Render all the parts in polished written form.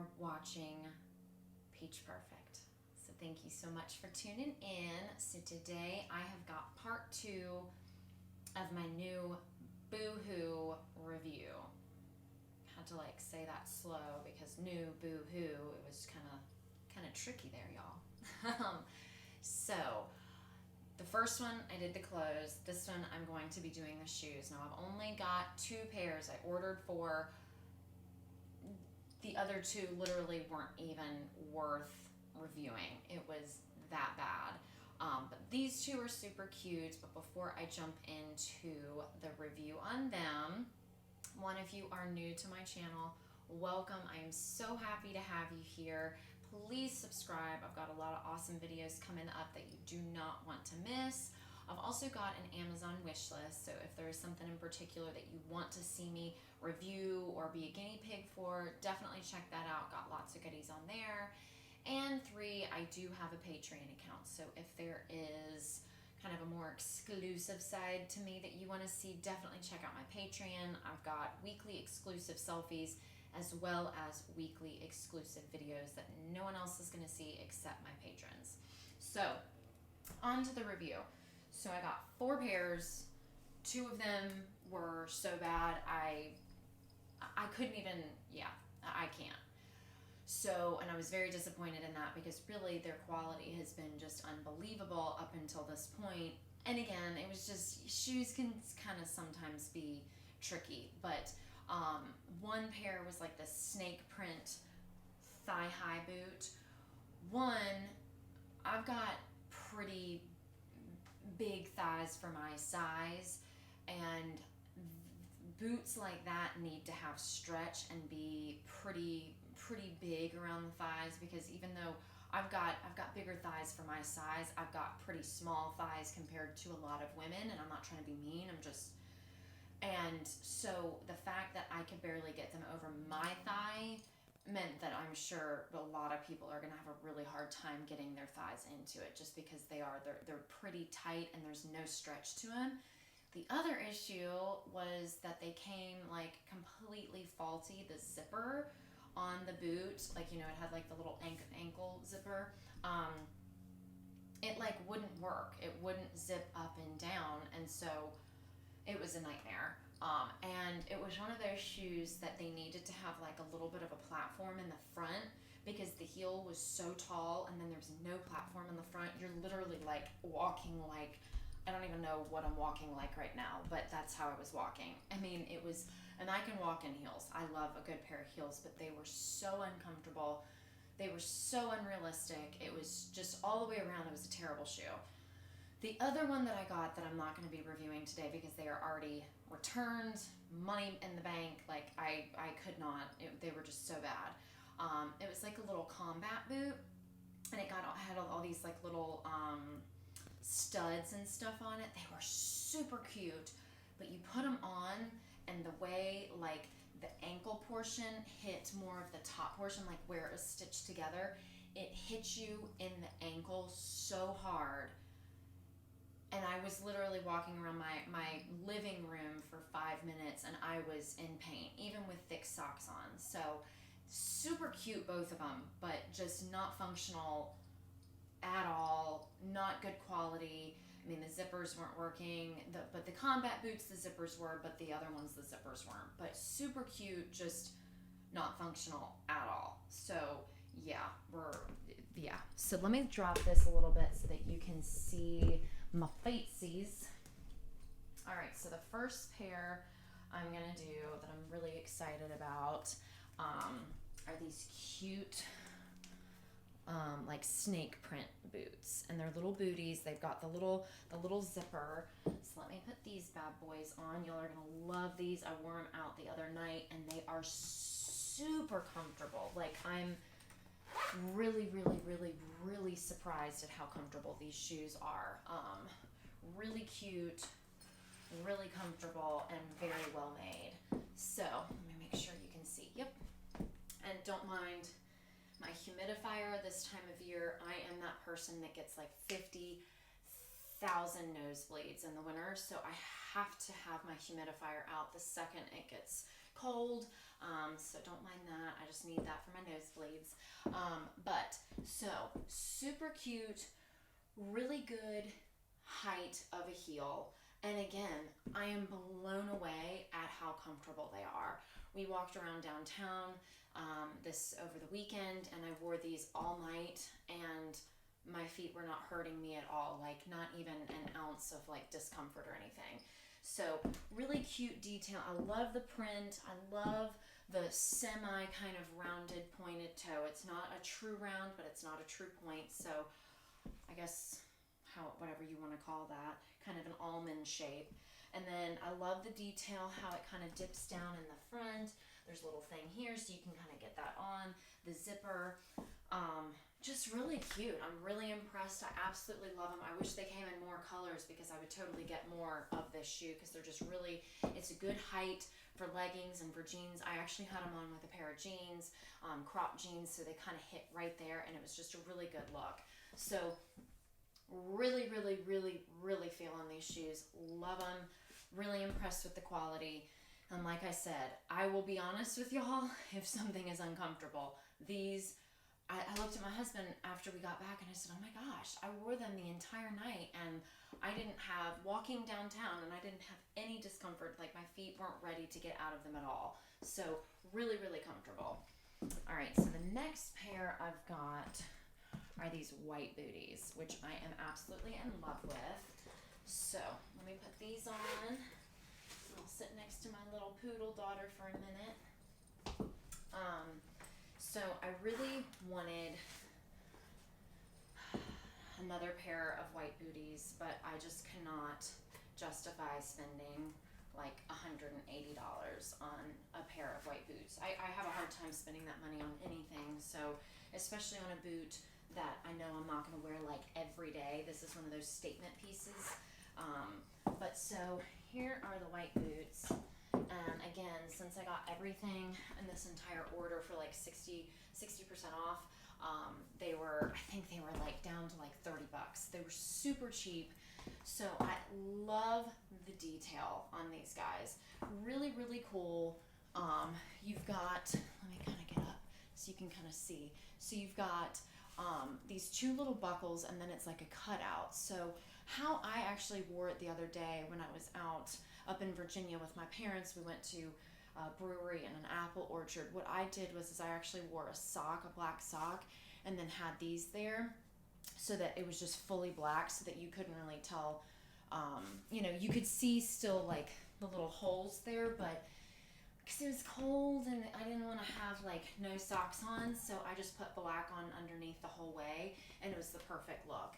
are watching Peach Perfect. So thank you so much for tuning in. So today I have got part 2 of my new BooHoo review. Had to like say that slow because new BooHoo, it was kind of tricky there, y'all. So the first one I did the clothes. This one I'm going to be doing the shoes. Now I've only got 2 pairs. I ordered 4. The other 2 literally weren't even worth reviewing. It was that bad. But these 2 are super cute. But before I jump into the review on them, one, if you are new to my channel, welcome. I am so happy to have you here. Please subscribe. I've got a lot of awesome videos coming up that you do not want to miss. I've also got an Amazon wish list, so if there is something in particular that you want to see me review or be a guinea pig for, definitely check that out. Got lots of goodies on there. And 3, I do have a Patreon account, so if there is kind of a more exclusive side to me that you want to see, definitely check out my Patreon. I've got weekly exclusive selfies as well as weekly exclusive videos that no one else is going to see except my patrons. So, on to the review. So I got 4 pairs. 2 of them were so bad I couldn't even, I can't. So, and I was very disappointed in that because really their quality has been just unbelievable up until this point. And again, it was just, shoes can kind of sometimes be tricky, but one pair was like the snake print thigh-high boot. One, I've got pretty big thighs for my size, and boots like that need to have stretch and be pretty big around the thighs, because even though I've got bigger thighs for my size, I've got pretty small thighs compared to a lot of women, and I'm not trying to be mean, and so the fact that I could barely get them over my thigh meant that I'm sure a lot of people are going to have a really hard time getting their thighs into it, just because they're pretty tight and there's no stretch to them. The other issue was that they came like completely faulty. The zipper on the boot, like, it had like the little ankle zipper, it like wouldn't work. It wouldn't zip up and down, and so it was a nightmare. And it was one of those shoes that they needed to have like a little bit of a platform in the front, because the heel was so tall and then there's no platform in the front. You're literally like walking like, I don't even know what I'm walking like right now, but that's how I was walking. I mean, it was, and I can walk in heels. I love a good pair of heels, but they were so uncomfortable. They were so unrealistic. It was just all the way around. It was a terrible shoe. The other one that I got that I'm not going to be reviewing today because they are already returned, money in the bank, like I could not, they were just so bad. It was like a little combat boot, and it had all these like little studs and stuff on it. They were super cute, but you put them on, and the way like the ankle portion hit more of the top portion, like where it was stitched together, it hit you in the ankle so hard. And I was literally walking around my living room for 5 minutes, and I was in pain, even with thick socks on. So super cute, both of them, but just not functional at all, not good quality. I mean, the zippers weren't working, but the combat boots, the zippers were, but the other ones, the zippers weren't. But super cute, just not functional at all. So yeah. So let me drop this a little bit so that you can see my faces. All right, so the first pair I'm gonna do that I'm really excited about are these cute like snake print boots, and they're little booties. They've got the little zipper. So let me put these bad boys on. Y'all are gonna love these. I wore them out the other night, and they are super comfortable. Like, I'm really surprised at how comfortable these shoes are. Really cute, really comfortable, and very well made. So let me make sure you can see. Yep. And don't mind my humidifier this time of year. I am that person that gets like 50,000 nosebleeds in the winter, so I have to have my humidifier out the second it gets cold, so don't mind that. I just need that for my nosebleeds. But so super cute, really good height of a heel. And again, I am blown away at how comfortable they are. We walked around downtown this over the weekend, and I wore these all night, and my feet were not hurting me at all, like not even an ounce of like discomfort or anything. So really cute detail. I love the print. I love the semi kind of rounded pointed toe. It's not a true round, but it's not a true point. So I guess whatever you want to call that, kind of an almond shape. And then I love the detail, how it kind of dips down in the front. There's a little thing here so you can kind of get that on. The zipper, just really cute. I'm really impressed. I absolutely love them. I wish they came in more colors because I would totally get more of this shoe because they're just really, it's a good height for leggings and for jeans. I actually had them on with a pair of jeans, crop jeans, so they kind of hit right there, and it was just a really good look. So really, really, really, really feeling these shoes. Love them. Really impressed with the quality. And like I said, I will be honest with y'all, if something is uncomfortable. These, I looked at my husband after we got back and I said, oh my gosh, I wore them the entire night and I didn't have, walking downtown, and I didn't have any discomfort. Like my feet weren't ready to get out of them at all. So really, really comfortable. All right, so the next pair I've got are these white booties, which I am absolutely in love with. So let me put these on. I'll sit next to my little poodle daughter for a minute. So I really wanted another pair of white booties, but I just cannot justify spending like $180 on a pair of white boots. I have a hard time spending that money on anything, so especially on a boot that I know I'm not going to wear like every day. This is one of those statement pieces. But so here are the white boots. And again, since I got everything in this entire order for like 60% off, I think they were like down to like $30. They were super cheap. So I love the detail on these guys. Really, really cool. You've got, let me kind of get up so you can kind of see. So you've got these two little buckles, and then it's like a cutout. So how I actually wore it the other day when I was out up in Virginia with my parents, we went to a brewery and an apple orchard. What I did was I actually wore a black sock, and then had these there so that it was just fully black so that you couldn't really tell, you could see still like the little holes there, but because it was cold and I didn't want to have like no socks on, so I just put black on underneath the whole way, and it was the perfect look.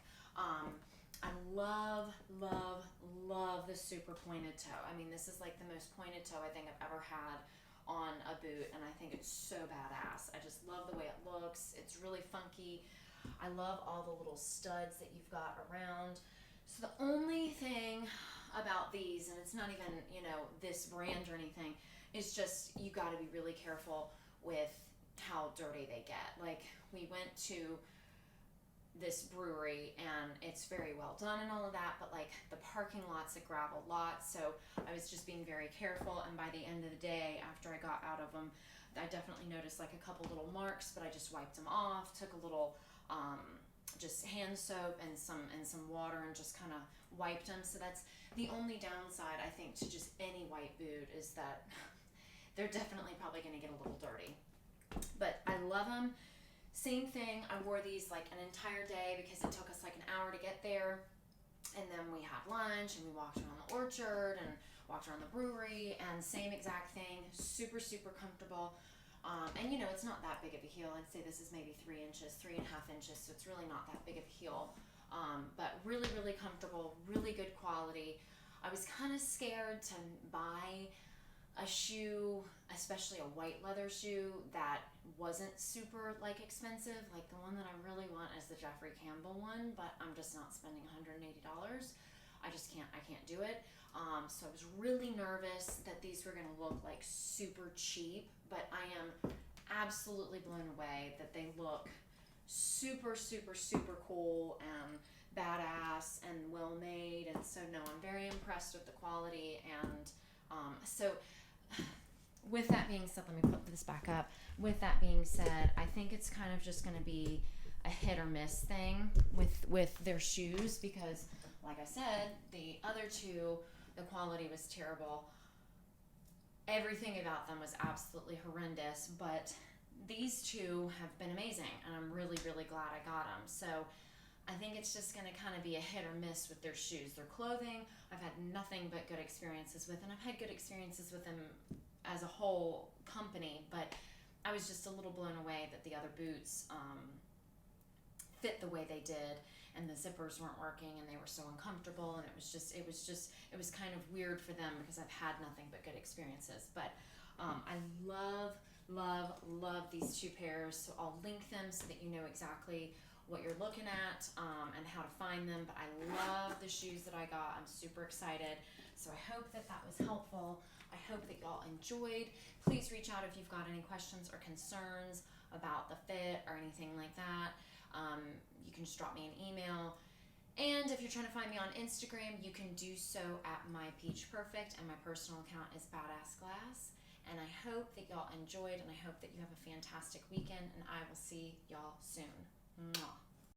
I love, love, love the super pointed toe. I mean, this is like the most pointed toe I think I've ever had on a boot, and I think it's so badass. I just love the way it looks. It's really funky. I love all the little studs that you've got around. So the only thing about these, and it's not even, this brand or anything, is just you got to be really careful with how dirty they get. Like, we went to this brewery and it's very well done and all of that, but like the parking lot's a gravel lot, so I was just being very careful, and by the end of the day after I got out of them, I definitely noticed like a couple little marks, but I just wiped them off, took a little just hand soap and some water and just kind of wiped them. So that's the only downside I think to just any white boot, is that they're definitely probably going to get a little dirty, but I love them. Same thing, I wore these like an entire day because it took us like an hour to get there, and then we had lunch and we walked around the orchard and walked around the brewery, and same exact thing, super, super comfortable. And it's not that big of a heel. I'd say this is maybe 3.5 inches, so it's really not that big of a heel. But really, really comfortable, really good quality. I was kind of scared to buy a shoe, especially a white leather shoe, that wasn't super like expensive. Like the one that I really want is the Jeffrey Campbell one, but I'm just not spending $180. I can't do it. So I was really nervous that these were gonna look like super cheap, but I am absolutely blown away that they look super, super, super cool and badass and well made. And so no, I'm very impressed with the quality. And so with that being said, let me put this back up. With that being said, I think it's kind of just going to be a hit or miss thing with their shoes, because like I said, the other two, the quality was terrible. Everything about them was absolutely horrendous, but these two have been amazing, and I'm really, really glad I got them. So I think it's just going to kind of be a hit or miss with their shoes. Their clothing, I've had nothing but good experiences with, and I've had good experiences with them as a whole company, but I was just a little blown away that the other boots fit the way they did, and the zippers weren't working, and they were so uncomfortable, and it was kind of weird for them because I've had nothing but good experiences. But I love these two pairs, so I'll link them so that you know exactly what you're looking at and how to find them. But I love the shoes that I got. I'm super excited, so I hope that was helpful. I hope that y'all enjoyed. Please reach out if you've got any questions or concerns about the fit or anything like that. You can just drop me an email. And if you're trying to find me on Instagram, you can do so at mypeachperfect, and my personal account is badassglass. And I hope that y'all enjoyed, and I hope that you have a fantastic weekend, and I will see y'all soon. Mwah.